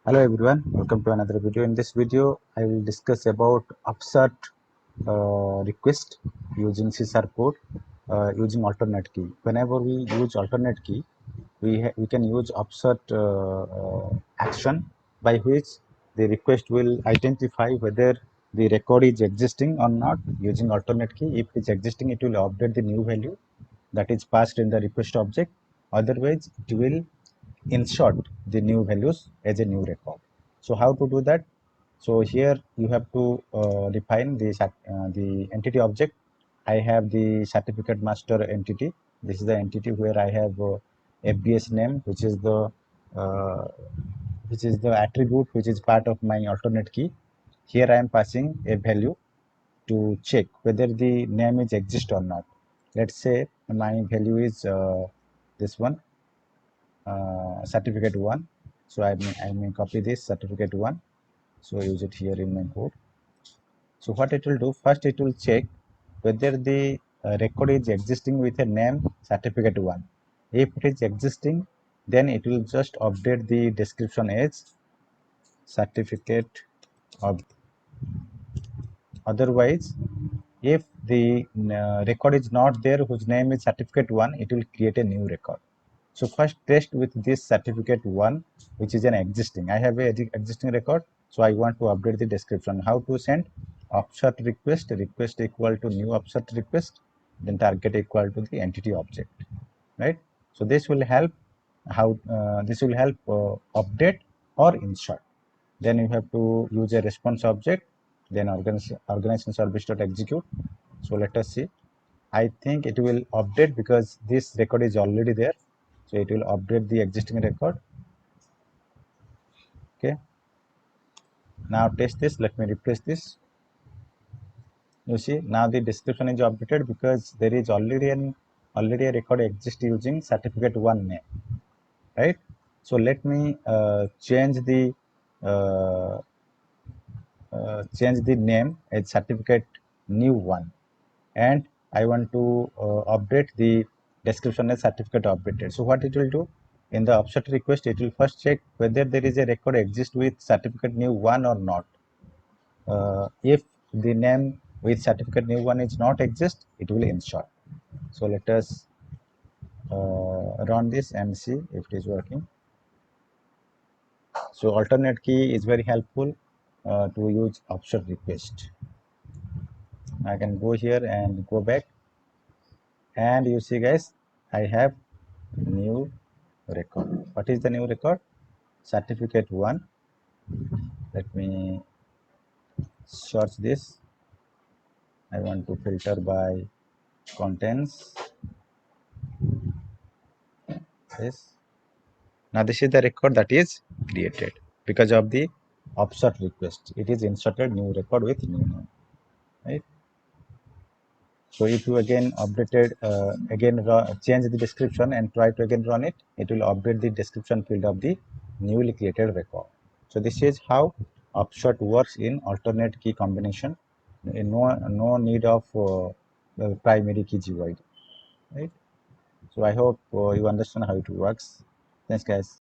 Hello everyone, welcome to another video. In this video, I will discuss about UPSERT request using C# code using alternate key. Whenever we use alternate key, we can use UPSERT action by which the request will identify whether the record is existing or not using alternate key. If it is existing, it will update the new value that is passed in the request object. Otherwise, it will insert the new values as a new record. So how to do that? So here you have to define the entity object. I have the certificate master entity. This is the entity where I have FBS name, uh, which is the attribute which is part of my alternate key. Here I am passing a value to check whether the name is exist or not. Let's say my value is this one, certificate 1. So I may copy this certificate 1. So use it here in my code. So what it will do, first it will check whether the record is existing with a name certificate 1. If it is existing, then it will just update the description as certificate of. Otherwise, if the record is not there whose name is certificate 1, it will create a new record. So first test with this certificate 1, which is an existing. I have a existing record, so I want to update the description. How to send? UPSERT request equal to new UPSERT request, then target equal to the entity object, right? So this will help update or insert. Then you have to use a response object, then organization service.execute. So let us see. I think it will update because this record is already there. So it will update the existing record. Okay. Now test this. Let me replace this. You see now the description is updated because there is already a record exist using certificate 1 name, right? So let me uh, change the name as certificate new 1, and I want to update the description as certificate updated. So what it will do, in the UPSERT request, it will first check whether there is a record exist with certificate new 1 or not. If the name with certificate new 1 is not exist, it will insert. So let us run this and see if it is working. So alternate key is very helpful to use UPSERT request. I can go here and go back, and you see guys, I have new record. What is the new record? Certificate 1. Let me search this. I want to filter by contents. Yes. Now this is the record that is created because of the UPSERT request. It is inserted new record with new name, right? So if you again change the description and try to again run it, it will update the description field of the newly created record. So this is how UPSERT works in alternate key combination. No need of primary key GUID, right? So I hope you understand how it works. Thanks guys.